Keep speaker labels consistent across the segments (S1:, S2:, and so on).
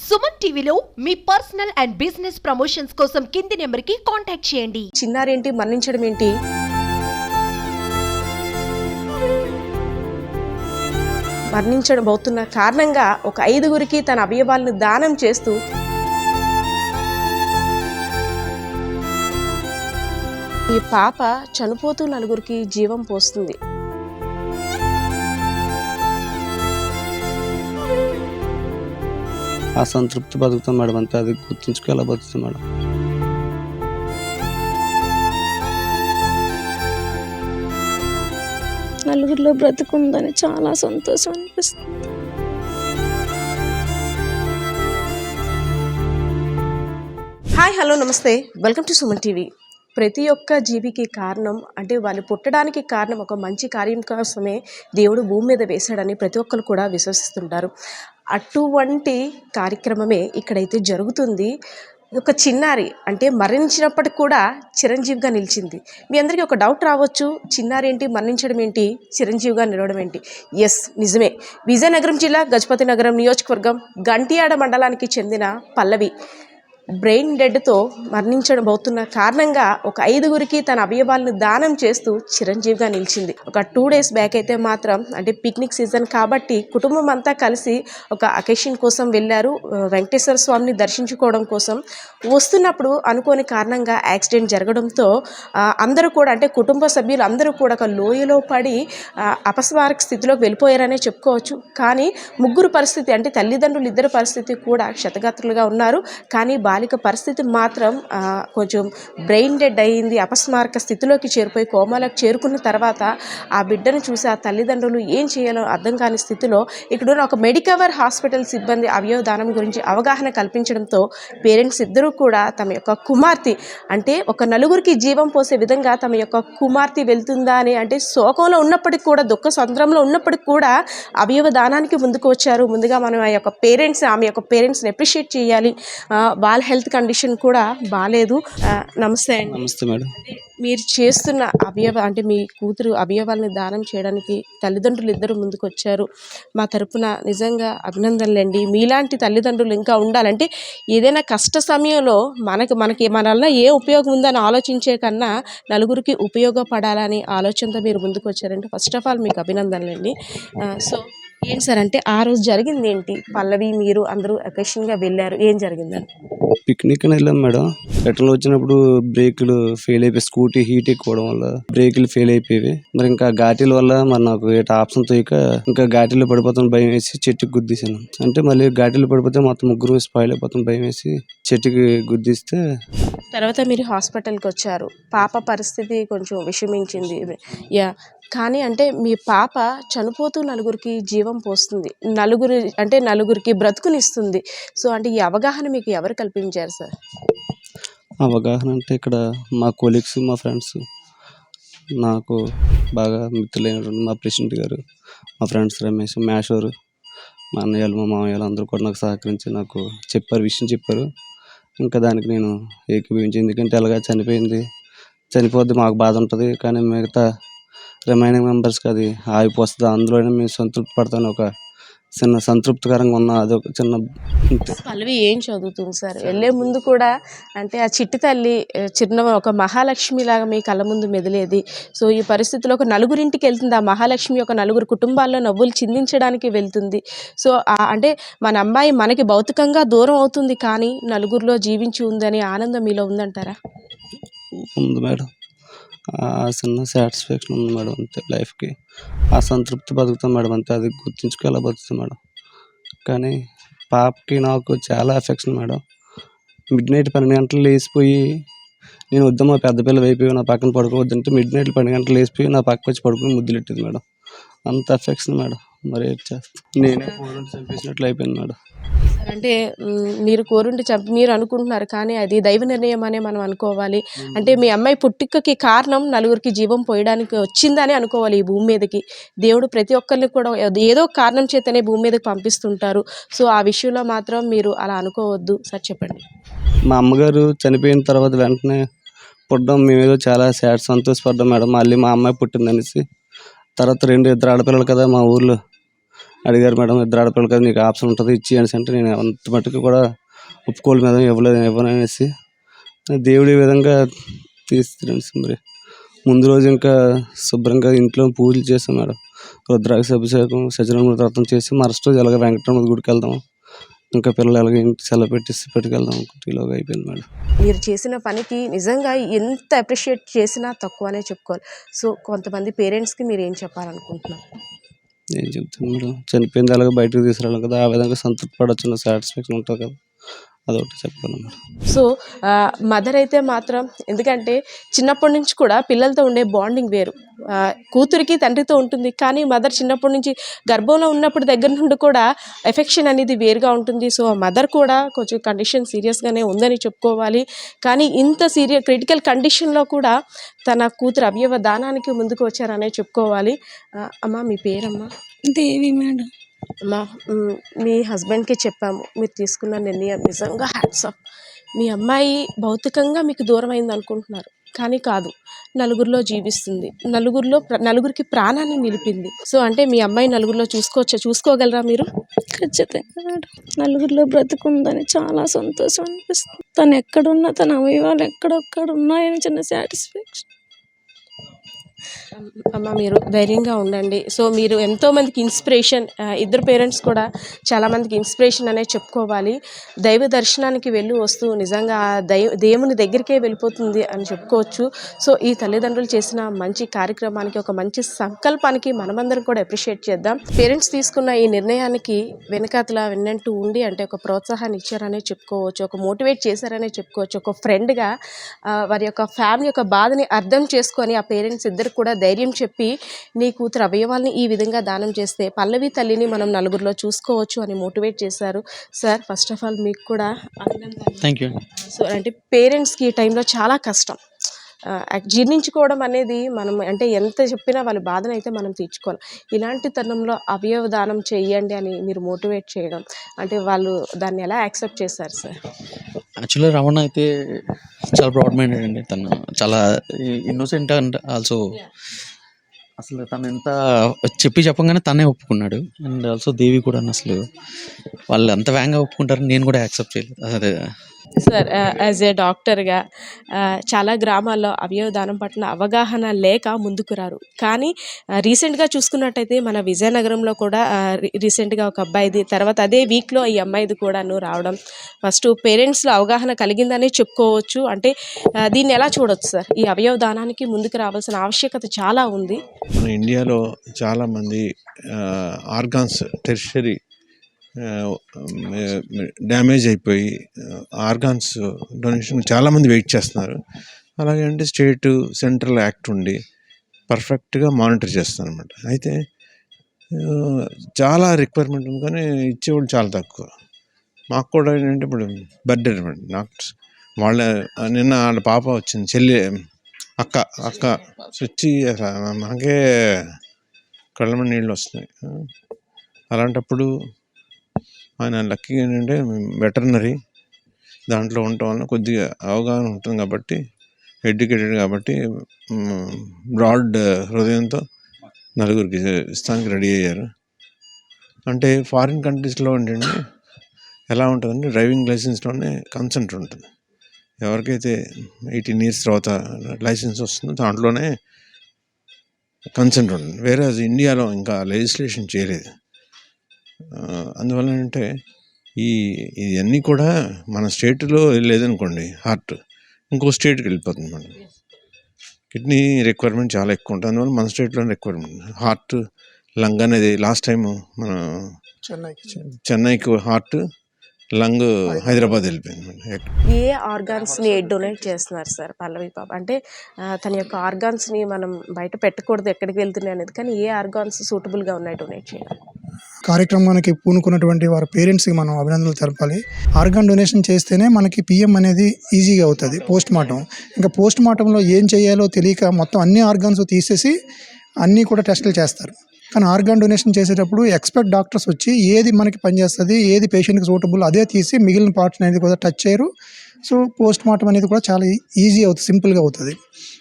S1: సుమన్ టీవీలో మీ personal and business promotions కోసం కింది నెంబర్కి కాంటాక్ట్ చేయండి.
S2: చిన్నారేంటి మరణించడం ఏంటి? మరణించబోతున్న కారణంగా ఒక 5గురికి తన అవయవాలను దానం చేస్తూ ఈ పాప చనిపోతూ 4గురికి జీవం పోస్తుంది.
S3: అసంతృప్తి బతుకుతాం మేడం, అంతే. అది గుర్తుంచుకోవాలా బతుకుతాం మేడం.
S4: నలుగురిలో బ్రతుకుందని చాలా సంతోషం అనిపిస్తుంది.
S2: హాయ్, హలో, నమస్తే, వెల్కమ్ టు సుమన్ టీవీ. ప్రతి ఒక్క జీవికి కారణం అంటే వాళ్ళు పుట్టడానికి కారణం ఒక మంచి కార్యం కోసమే దేవుడు భూమి మీద వేశాడని ప్రతి ఒక్కరు కూడా విశ్వసిస్తుంటారు. అటువంటి కార్యక్రమమే ఇక్కడైతే జరుగుతుంది. ఒక చిన్నారి అంటే మరణించినప్పటికి కూడా చిరంజీవిగా నిలిచింది. మీ అందరికీ ఒక డౌట్ రావచ్చు, చిన్నారి ఏంటి మరణించడం ఏంటి, చిరంజీవిగా నిలవడం ఏంటి? ఎస్, నిజమే. విజయనగరం జిల్లా గజపతి నగరం నియోజకవర్గం గంటియాడ మండలానికి చెందిన పల్లవి బ్రెయిన్ డెడ్తో మరణించబోతున్న కారణంగా ఒక 5గురికి తన అవయవాలను దానం చేస్తూ చిరంజీవిగా నిలిచింది. ఒక 2 days బ్యాక్ అయితే మాత్రం అంటే పిక్నిక్ సీజన్ కాబట్టి కుటుంబం అంతా కలిసి ఒక అకేషన్ కోసం వెళ్ళారు, వెంకటేశ్వర స్వామిని దర్శించుకోవడం కోసం. వస్తున్నప్పుడు అనుకోని కారణంగా యాక్సిడెంట్ జరగడంతో అందరూ కూడా అంటే కుటుంబ సభ్యులు అందరూ కూడా ఒక లోయలో పడి అపస్మారక స్థితిలోకి వెళ్ళిపోయారనే చెప్పుకోవచ్చు. కానీ ముగ్గురు పరిస్థితి అంటే తల్లిదండ్రులు ఇద్దరు పరిస్థితి కూడా క్షతగాత్రులుగా ఉన్నారు. కానీ బాలిక పరిస్థితి మాత్రం కొంచెం బ్రెయిన్ డెడ్ అయ్యింది. అపస్మారక స్థితిలోకి చేరిపోయి కోమాలకు చేరుకున్న తర్వాత ఆ బిడ్డను చూసి ఆ తల్లిదండ్రులు ఏం చేయాలో అర్థం కాని స్థితిలో ఇక్కడున్న ఒక మెడికవర్ హాస్పిటల్ సిబ్బంది అవయవదానం గురించి అవగాహన కల్పించడంతో పేరెంట్స్ ఇద్దరూ కూడా తమ యొక్క కుమార్తె అంటే ఒక 4గురికి జీవం పోసే విధంగా తమ యొక్క కుమార్తె వెళ్తుందా అని అంటే శోకంలో ఉన్నప్పటికీ కూడా దుఃఖ సంద్రంలో ఉన్నప్పటికీ కూడా అవయవ దానానికి ముందుకు వచ్చారు. ముందుగా మనం ఆమె యొక్క పేరెంట్స్ని అప్రిషియేట్ చేయాలి. వాళ్ళ హెల్త్ కండిషన్ కూడా బాగాలేదు. నమస్తే అండి.
S3: నమస్తే మేడం.
S2: మీరు చేస్తున్న అంటే మీ కూతురు అవయవాల్ని దానం చేయడానికి తల్లిదండ్రులు ఇద్దరు ముందుకు వచ్చారు. మా తరపున నిజంగా అభినందనలండి. మీలాంటి తల్లిదండ్రులు ఇంకా ఉండాలంటే ఏదైనా కష్ట సమయంలో మనకి మన వల్ల ఏ ఉపయోగం ఉందని ఆలోచించే కన్నా 4గురికి ఉపయోగపడాలని ఆలోచనతో మీరు ముందుకు వచ్చారంటే ఫస్ట్ ఆఫ్ ఆల్ మీకు అభినందనలండి. సో ఏంటి సార్ అంటే ఆ రోజు జరిగింది ఏంటి? పల్లవి మీరు అందరూ అకేషన్గా వెళ్ళారు, ఏం జరిగిందండి?
S3: పిక్నిక్ అని వెళ్ళాం మేడం. రిటర్న్ వచ్చినప్పుడు బ్రేకులు ఫెయిల్ అయిపోయి స్కూటీ హీట్ ఎక్కువడం వల్ల బ్రేకులు ఫెయిల్ అయిపోయి మరి ఇంకా ఘాటీల వల్ల మరి నాకు ఏట ఆప్షన్ తోయక ఇంకా ఘాటీలో పడిపోతాను భయం వేసి చెట్టుకి గుద్దేశాను. అంటే మళ్ళీ ఘాటీలో పడిపోతే మొత్తం ముగ్గురు స్పాయిల్ అయిపోతాను భయం వేసి చెట్టుకి గుద్దిస్తే
S2: తర్వాత మీరు హాస్పిటల్కి వచ్చారు. పాప పరిస్థితి కొంచెం విషమించింది. కానీ అంటే మీ పాప చనిపోతూ 4గురికి జీవం పోస్తుంది, 4గురికి బ్రతుకునిస్తుంది. సో అంటే ఈ అవగాహన మీకు ఎవరు కల్పించారు సార్?
S3: అవగాహన అంటే ఇక్కడ మా కొలీగ్స్, మా ఫ్రెండ్స్, నాకు బాగా మిత్రులైన మా ప్రెసిడెంట్ గారు, మా ఫ్రెండ్స్ రమేష్, మేషోరు, మా అన్నయ్యలు, మా మామయ్యలు అందరూ కూడా నాకు సహకరించి నాకు విషయం చెప్పారు. ఇంకా దానికి నేను ఏకీభవించి, ఎందుకంటే అలాగా చనిపోద్ది మాకు బాధ ఉంటుంది, కానీ మిగతా రిమైనింగ్ మెంబర్స్కి అది ఆగిపోస్తుంది, అందులోనే మేము సంతృప్తి పడతాను. ఒక చిన్న సంతృప్తికరంగా ఉన్న అదొక చిన్న.
S2: పల్లవి ఏం చదువుతుంది సార్? వెళ్ళే ముందు కూడా అంటే ఆ చిట్టి తల్లి ఒక మహాలక్ష్మి లాగా మీ కళ్ళ ముందు మెదిలేది. సో ఈ పరిస్థితిలో ఒక 4గురింటికి వెళ్తుంది. ఆ మహాలక్ష్మి ఒక 4గురు కుటుంబాల్లో నవ్వులు చిందించడానికి వెళ్తుంది. సో అంటే మన అమ్మాయి మనకి భౌతికంగా దూరం అవుతుంది, కానీ 4గురిలో జీవించి ఉందని ఆనందం మీలో ఉందంటారా?
S3: ఉంది మేడం. చిన్న సాటిస్ఫాక్షన్ ఉంది మేడం, అంతే. లైఫ్కి అసంతృప్తి బతుకుతాం మేడం, అంతే. అది గుర్తుంచుకోవాలా బతుకుతాం మేడం. కానీ పాపకి నాకు చాలా ఎఫెక్షన్ మేడం. మిడ్ నైట్ 12 గంటలు లేచిపోయి నేను వద్దు మా పెద్ద పిల్లలు అయిపోయి నా పక్కన పడుకోవద్దంటే మిడ్ నైట్ 12 గంటలు లేచిపోయి నా పక్క వచ్చి పడుకుని ముద్దులెట్టేది మేడం. అంత ఎఫెక్షన్ మేడం. మరి ఏం చేస్తాను, నేనే కోరుండి చంపేసినట్లు అయిపోయింది మేడం.
S2: అంటే మీరు కోరుండి మీరు అనుకుంటున్నారు, కానీ అది దైవ నిర్ణయం అనే మనం అనుకోవాలి. అంటే మీ అమ్మాయి పుట్టుకకి కారణం 4గురికి జీవం పోయడానికి వచ్చిందని అనుకోవాలి. ఈ భూమి మీదకి దేవుడు ప్రతి ఒక్కరిని కూడా ఏదో కారణం చేతనే భూమి మీదకి పంపిస్తుంటారు. సో ఆ విషయంలో మాత్రం మీరు అలా అనుకోవద్దు సార్, చెప్పండి.
S3: మా అమ్మగారు చనిపోయిన తర్వాత వెంటనే పుట్టడం మేమేదో చాలా సంతోషపడ్డాం మేడం. మళ్ళీ మా అమ్మాయి పుట్టిందనేసి తర్వాత 2 ఇద్దరు ఆడపిల్లలు కదా మా ఊర్లో అడిగారు, మేడం ఇద్దరు ఆడపిల్లలు కదా నీకు ఆప్షన్ ఉంటుంది ఇచ్చేయనేసి అంటే నేను అంత మట్టుకు కూడా ఒప్పుకోలేదు మేడం, ఇవ్వననేసి దేవుడు ఈ విధంగా తీస్తున్నాను. మరి ముందు రోజు ఇంకా శుభ్రంగా ఇంట్లో పూజలు చేసాం మేడం, రుద్రాక్ష అభిషేకం సత్యనారాయణ వ్రతం చేసి మరుసటి రోజు ఎలాగ వెంకటరమణ గుడికి వెళ్దాం, ఇంకా పిల్లలు ఎలాగ ఇంటి సెలవు పెట్టేసి పెట్టుకెళ్దాం అనుకుంటే ఇలాగ అయిపోయింది మేడం.
S2: మీరు చేసిన పనికి నిజంగా ఎంత అప్రిషియేట్ చేసినా తక్కువనే చెప్పుకోవాలి. సో కొంతమంది పేరెంట్స్కి మీరు ఏం చెప్పాలనుకుంటున్నారు?
S3: ఏం చెప్తాను మేడం, చనిపోయింది అలాగే బయటకు తీసుకురావాలి కదా, ఆ విధంగా సంతృప్తి పడవచ్చు, సాటిస్ఫాక్షన్ ఉంటుంది కదా, అదొకటి చెప్పగలను మేడం.
S2: సో మదర్ అయితే మాత్రం, ఎందుకంటే చిన్నప్పటి నుంచి కూడా పిల్లలతో ఉండే బాండింగ్ వేరు. కూతురికి తండ్రితో ఉంటుంది, కానీ మదర్ చిన్నప్పటి నుంచి గర్భంలో ఉన్నప్పుడు దగ్గర నుండి కూడా ఎఫెక్షన్ అనేది వేరుగా ఉంటుంది. సో మదర్ కూడా కొంచెం కండిషన్ సీరియస్గానే ఉందని చెప్పుకోవాలి. కానీ ఇంత క్రిటికల్ కండిషన్లో కూడా తన కూతురు అవయవ దానానికి ముందుకు వచ్చారనే చెప్పుకోవాలి. అమ్మ మీ పేరమ్మా?
S4: దేవి మేడం.
S2: అమ్మా, మీ హస్బెండ్కి చెప్పాము మీరు తీసుకున్న నిర్ణయం నిజంగా హ్యాట్స్ ఆఫ్. మీ అమ్మాయి భౌతికంగా మీకు దూరం అయింది అనుకుంటున్నారు, కానీ కాదు, నలుగురిలో జీవిస్తుంది, నలుగురికి ప్రాణాన్ని నిలిపింది. సో అంటే మీ అమ్మాయి నలుగురిలో చూసుకోగలరా మీరు?
S4: ఖచ్చితంగా మేడం. నలుగురిలో బ్రతుకుందని చాలా సంతోషం అనిపిస్తుంది. తను ఎక్కడున్నా, తన అవయవాలు ఎక్కడొక్కడ ఉన్నాయని చిన్న సాటిస్ఫాక్షన్.
S2: అమ్మ మీరు ధైర్యంగా ఉండండి. సో మీరు ఎంతోమందికి ఇన్స్పిరేషన్, ఇద్దరు పేరెంట్స్ కూడా చాలామందికి ఇన్స్పిరేషన్ అనే చెప్పుకోవాలి. దైవ దర్శనానికి వెళ్ళి వస్తూ నిజంగా దేవుని దగ్గరికే వెళ్ళిపోతుంది అని చెప్పుకోవచ్చు. సో ఈ తల్లిదండ్రులు చేసిన మంచి కార్యక్రమానికి, ఒక మంచి సంకల్పానికి మనమందరం కూడా అప్రిషియేట్ చేద్దాం. పేరెంట్స్ తీసుకున్న ఈ నిర్ణయానికి వెన్నట్టు ఉండి అంటే ఒక ప్రోత్సాహాన్ని ఇచ్చారనే చెప్పుకోవచ్చు, ఒక మోటివేట్ చేశారనే చెప్పుకోవచ్చు. ఒక ఫ్రెండ్గా వారి యొక్క ఫ్యామిలీ యొక్క బాధని అర్థం చేసుకొని ఆ పేరెంట్స్ ఇద్దరు కూడా ధైర్యం చెప్పి నీ కూతురు అవయవాల్ని ఈ విధంగా దానం చేస్తే పల్లవి తల్లిని మనం నలుగురిలో చూసుకోవచ్చు అని మోటివేట్ చేశారు. సార్ ఫస్ట్ ఆఫ్ ఆల్ మీకు కూడా అభినందనలు.
S5: Thank you.
S2: సో అంటే పేరెంట్స్కి ఈ టైంలో చాలా కష్టం జీర్ణించుకోవడం అనేది. మనం అంటే ఎంత చెప్పినా వాళ్ళ బాధను అయితే మనం తీర్చుకోవాలి. ఇలాంటి తరుణంలో అవయవ దానం చేయండి అని మీరు మోటివేట్ చేయడం అంటే వాళ్ళు దాన్ని ఎలా యాక్సెప్ట్ చేశారు సార్?
S5: యాక్చువల్లీ రమణ అయితే చాలా బ్రాడ్ మైండెడ్ అండి. తను చాలా ఇన్నోసెంట్ అండ్ ఆల్సో అసలు తను ఎంత చెప్పంగానే తనే ఒప్పుకున్నాడు. అండ్ ఆల్సో దేవి కూడా అసలు వాళ్ళు అంత వేగంగా ఒప్పుకుంటారని నేను కూడా యాక్సెప్ట్ చేయలేదు. అదే
S2: సార్ యాజ్ ఏ డాక్టర్గా చాలా గ్రామాల్లో అవయవ దానం పట్ల అవగాహన లేక ముందుకు రారు. కానీ రీసెంట్గా చూసుకున్నట్టయితే మన విజయనగరంలో కూడా రీసెంట్గా ఒక అబ్బాయిది, తర్వాత అదే వీక్లో ఈ అమ్మాయిది కూడాను రావడం, ఫస్ట్ పేరెంట్స్లో అవగాహన కలిగిందనే చెప్పుకోవచ్చు. అంటే దీన్ని ఎలా చూడవచ్చు సార్? ఈ అవయవ దానానికి ముందుకు రావాల్సిన ఆవశ్యకత చాలా ఉంది.
S6: మన ఇండియాలో చాలామంది ఆర్గాన్స్ టెర్షరీ డ్యామేజ్ అయిపోయి ఆర్గాన్స్ డొనేషన్ చాలామంది వెయిట్ చేస్తున్నారు. అలాగే అంటే స్టేటు సెంట్రల్ యాక్ట్ ఉండి పర్ఫెక్ట్గా మానిటర్ చేస్తారు అనమాట. అయితే చాలా రిక్వైర్మెంట్ ఉంది, కానీ ఇచ్చేవాళ్ళు చాలా తక్కువ. మాకు కూడా ఏంటంటే ఇప్పుడు బర్త్డే అనమాట, నాకు నిన్న వాళ్ళ పాప వచ్చింది, చెల్లి అక్క వచ్చి నాకే కళ్ళ నీళ్ళు వస్తున్నాయి. అలాంటప్పుడు ఆయన లక్కీ ఏంటంటే వెటర్నరీ దాంట్లో ఉండటం వల్ల కొద్దిగా అవగాహన ఉంటుంది కాబట్టి, ఎడ్యుకేటెడ్ కాబట్టి బ్రాడ్ హృదయంతో నలుగురికి ఇస్తానికి రెడీ అయ్యారు. అంటే ఫారిన్ కంట్రీస్లో ఏంటంటే ఎలా ఉంటుందంటే డ్రైవింగ్ లైసెన్స్లోనే కన్సెంట్ ఉంటుంది. ఎవరికైతే 18 years తర్వాత లైసెన్స్ వస్తుందో దాంట్లోనే కన్సెంట్ ఉంటుంది. వేరే ఇండియాలో ఇంకా లెజిస్లేషన్ చేయలేదు. అందువల్ల అంటే ఇవన్నీ కూడా మన స్టేట్లో లేదనుకోండి, హార్ట్ ఇంకో స్టేట్కి వెళ్ళిపోతుంది. మనం కిడ్నీ రిక్వైర్మెంట్ చాలా ఎక్కువ ఉంటుంది, అందువల్ల మన స్టేట్లోనే రిక్వైర్మెంట్. హార్ట్ లంగ్ అనేది లాస్ట్ టైం మన చెన్నైకి హార్ట్, లంగ్ హైదరాబాద్ వెళ్ళిపోయింది.
S2: ఏ ఆర్గాన్స్ని డొనేట్ చేస్తున్నారు సార్ పల్లవి పాప? అంటే తన యొక్క ఆర్గాన్స్ని మనం బయట పెట్టకూడదు ఎక్కడికి వెళ్తున్నాయి అనేది, కానీ ఏ ఆర్గాన్స్ సూటబుల్గా ఉన్నాయి డొనేట్ చేయాలి?
S7: కార్యక్రమానికి పూనుకున్నటువంటి వారి పేరెంట్స్కి మనం అభినందనలు తెలపాలి. ఆర్గాన్ డొనేషన్ చేస్తేనే మనకి పిఎం అనేది ఈజీగా అవుతుంది. పోస్ట్ మార్టం, ఇంకా పోస్ట్ మార్టంలో ఏం చేయాలో తెలియక మొత్తం అన్ని ఆర్గాన్స్ తీసేసి అన్నీ కూడా టెస్టులు చేస్తారు. కానీ ఆర్గాన్ డొనేషన్ చేసేటప్పుడు ఎక్స్పర్ట్ డాక్టర్స్ వచ్చి ఏది మనకి పనిచేస్తుంది, ఏది పేషెంట్కి సూటబుల్ అదే తీసి మిగిలిన పార్ట్స్ అనేది కూడా టచ్ చేయరు. సో పోస్ట్ మార్టం అనేది కూడా చాలా ఈజీ అవుతుంది, సింపుల్గా అవుతుంది.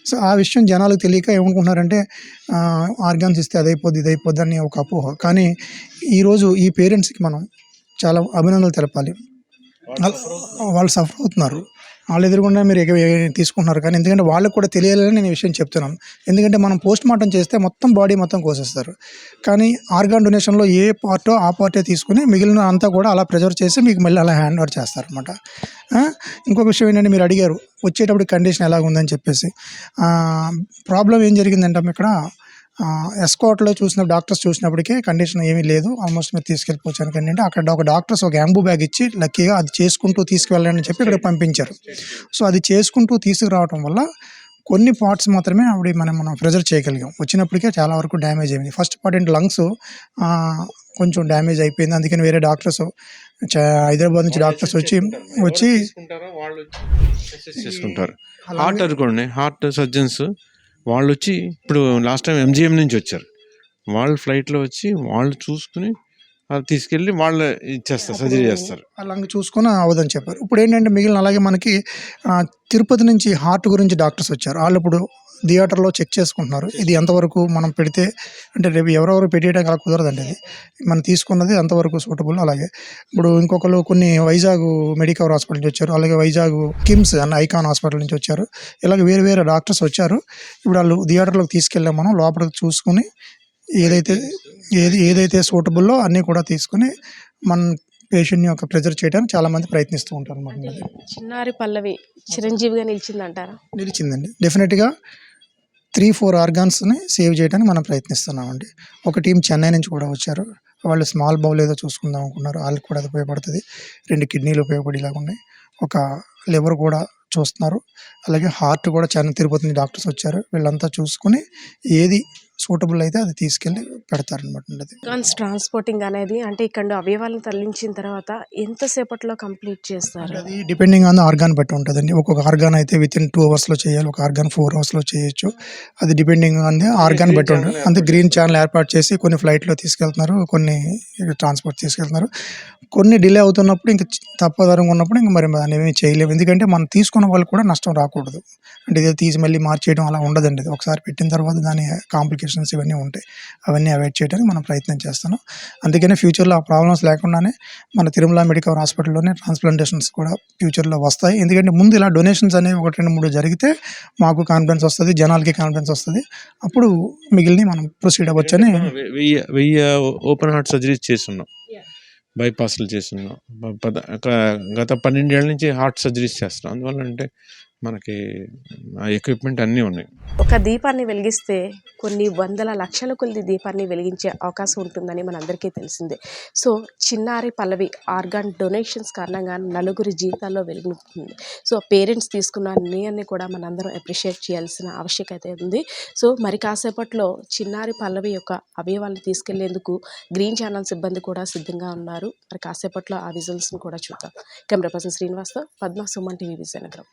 S7: సో ఆ విషయం జనాలకు తెలియక ఏమనుకుంటున్నారంటే ఆర్గాన్స్ ఇస్తే అదైపోద్ది ఇదైపోద్ది అని ఒక అపోహ. కానీ ఈరోజు ఈ పేరెంట్స్కి మనం చాలా అభినందనలు తెలపాలి. వాళ్ళు సఫర్ అవుతున్నారు, వాళ్ళు ఎదురుగుండా మీరు తీసుకుంటున్నారు. కానీ ఎందుకంటే వాళ్ళకు కూడా తెలియాలని నేను ఈ విషయం చెప్తున్నాను. ఎందుకంటే మనం పోస్ట్ మార్టం చేస్తే మొత్తం బాడీ మొత్తం కోసేస్తారు, కానీ ఆర్గాన్ డొనేషన్లో ఏ పార్టో ఆ పార్టే తీసుకుని మిగిలిన అంతా కూడా అలా ప్రిజర్వ్ చేసి మీకు మళ్ళీ అలా హ్యాండ్ ఓవర్ చేస్తారనమాట. ఇంకొక విషయం ఏంటంటే, మీరు అడిగారు వచ్చేటప్పుడు కండిషన్ ఎలాగ ఉందని చెప్పేసి. ప్రాబ్లం ఏం జరిగిందంటే ఇక్కడ ఎస్కాట్లో డాక్టర్స్ చూసినప్పటికీ కండిషన్ ఏమీ లేదు, ఆల్మోస్ట్ మీరు తీసుకెళ్ళిపోవచ్చు అని. అంటే అక్కడ ఒక డాక్టర్స్ ఒక యాంబూ బ్యాగ్ ఇచ్చి లక్కీగా అది చేసుకుంటూ తీసుకువెళ్ళండి అని చెప్పి ఇక్కడ పంపించారు. సో అది చేసుకుంటూ తీసుకురావడం వల్ల కొన్ని పార్ట్స్ మాత్రమే మనం ప్రెజర్ చేయగలిగాం. వచ్చినప్పటికే చాలా వరకు డ్యామేజ్ అయింది. ఫస్ట్ పార్ట్ ఏంటి, లంగ్స్ కొంచెం డ్యామేజ్ అయిపోయింది. అందుకని వేరే డాక్టర్స్ హైదరాబాద్ నుంచి డాక్టర్స్ వచ్చి
S6: చేసుకుంటారు. హార్ట్ అనుకోండి, హార్ట్ సర్జన్స్ వాళ్ళు వచ్చి ఇప్పుడు లాస్ట్ టైం MGM నుంచి వచ్చారు. వాళ్ళు ఫ్లైట్లో వచ్చి వాళ్ళు చూసుకుని అది తీసుకెళ్ళి వాళ్ళు ఇచ్చేస్తారు, సర్జరీ చేస్తారు.
S7: అలాగే చూసుకొని అవ్వదని చెప్పారు. ఇప్పుడు ఏంటంటే మిగిలిన అలాగే మనకి తిరుపతి నుంచి హార్ట్ గురించి డాక్టర్స్ వచ్చారు. వాళ్ళు ఇప్పుడు థియేటర్లో చెక్ చేసుకుంటున్నారు ఇది ఎంతవరకు మనం పెడితే, అంటే రేపు ఎవరెవరు పెట్టేయడానికి అలా కుదరదండి. అది మనం తీసుకున్నది ఎంతవరకు సూటబుల్. అలాగే ఇప్పుడు ఇంకొకరు కొన్ని వైజాగ్ మెడికవర్ హాస్పిటల్ నుంచి వచ్చారు, అలాగే వైజాగ్ కిమ్స్ అన్న ఐకాన్ హాస్పిటల్ నుంచి వచ్చారు. ఇలాగ వేరే వేరే డాక్టర్స్ వచ్చారు. ఇప్పుడు వాళ్ళు థియేటర్లోకి తీసుకెళ్ళాం, మనం లోపలికి చూసుకుని ఏదైతే సూటబుల్లో అన్నీ కూడా తీసుకుని మన పేషెంట్ని యొక్క ప్రెజర్ చేయడానికి చాలామంది ప్రయత్నిస్తూ ఉంటారు అన్నమాట.
S2: చిన్నారి పల్లవి చిరంజీవిగా నిలిచిందంటారా?
S7: నిలిచిందండి. డెఫినెట్గా 3-4 ఆర్గాన్స్ని సేవ్ చేయడానికి మనం ప్రయత్నిస్తున్నామండి. ఒక టీం చెన్నై నుంచి కూడా వచ్చారు. వాళ్ళు స్మాల్ బౌల్ ఏదో చూసుకుందాం అనుకున్నారు, వాళ్ళకి కూడా అది ఉపయోగపడుతుంది. 2 కిడ్నీలు ఉపయోగపడేలాగా ఉన్నాయి. ఒక లివర్ కూడా చూస్తున్నారు. అలాగే హార్ట్ కూడా తిరుపతి నుంచి డాక్టర్స్ వచ్చారు. వీళ్ళంతా చూసుకుని ఏది సూటబుల్ అయితే అది తీసుకెళ్ళి పెడతారనమాట.
S2: ఆర్గాన్స్ ట్రాన్స్పోర్టింగ్ అనేది అంటే ఇక్కడ అవయవాలను తరలించిన తర్వాత ఎంతసేపట్లో కంప్లీట్ చేస్తారు?
S7: అది డిపెండింగ్ ఆన్ ద ఆర్గాన్ బట్టి ఉంటుందండి. ఒక్కొక్క ఆర్గాన్ అయితే వితిన్ 2 అవర్స్లో చేయాలి, ఒక ఆర్గాన్ 4 అవర్స్లో చేయొచ్చు. అది డిపెండింగ్ ఆన్ ది ఆర్గాన్ బట్టి ఉంటుంది. అంతే గ్రీన్ ఛానల్ ఏర్పాటు చేసి కొన్ని ఫ్లైట్లో తీసుకెళ్తున్నారు, కొన్ని ట్రాన్స్పోర్ట్ తీసుకెళ్తున్నారు. కొన్ని డిలే అవుతున్నప్పుడు ఇంకా తప్పదరంగా ఉన్నప్పుడు ఇంకా మరి దాన్ని ఏమీ చేయలేము. ఎందుకంటే మనం తీసుకున్న వాళ్ళు కూడా నష్టం రాకూడదు. అంటే ఇదే తీసి మళ్ళీ మార్చేయడం అలా ఉండదండి. ఒకసారి పెట్టిన తర్వాత దాని కాంప్లికేషన్స్ ఇవన్నీ ఉంటాయి, అవన్నీ అవాయిడ్ చేయడానికి మనం ప్రయత్నం చేస్తున్నాం. అందుకనే ఫ్యూచర్లో ఆ ప్రాబ్లమ్స్ లేకుండానే మన తిరుమల మెడికవర్ హాస్పిటల్లోనే ట్రాన్స్ప్లాంటేషన్స్ కూడా ఫ్యూచర్లో వస్తాయి. ఎందుకంటే ముందు ఇలా డొనేషన్స్ అనేవి 1-2-3 జరిగితే మాకు కాన్ఫిడెన్స్ వస్తుంది, జనాలకి కాన్ఫిడెన్స్ వస్తుంది. అప్పుడు మిగిలిన మనం ప్రొసీడ్ అవ్వచ్చని
S6: 1000 ఓపెన్ హార్ట్ సర్జరీస్ చేస్తున్నాం, బైపాస్లు చేస్తున్నాం. గత 12 ఏళ్ళ నుంచి హార్ట్ సర్జరీస్ చేస్తున్నాం. అందువల్ల అంటే మనకి ఎక్విప్మెంట్ అన్నీ ఉన్నాయి.
S2: ఒక దీపాన్ని వెలిగిస్తే కొన్ని వందల లక్షల కొద్ది దీపాన్ని వెలిగించే అవకాశం ఉంటుందని మనందరికీ తెలిసిందే. సో చిన్నారి పల్లవి ఆర్గాన్ డొనేషన్స్ కారణంగా నలుగురి జీవితాల్లో వెలుగుతుంది. సో పేరెంట్స్ తీసుకున్న నిర్ణయాన్ని కూడా మనందరం అప్రిషియేట్ చేయాల్సిన ఆవశ్యకత ఉంది. సో మరి కాసేపట్లో చిన్నారి పల్లవి యొక్క అవయవాలను తీసుకెళ్లేందుకు గ్రీన్ ఛానల్ సిబ్బంది కూడా సిద్ధంగా ఉన్నారు. మరి కాసేపట్లో ఆ విజువల్స్ని కూడా చూద్దాం. కెమెరా పర్సన్ శ్రీనివాస్తో పద్మ, సుమన్ టీవీ, విజయనగరం.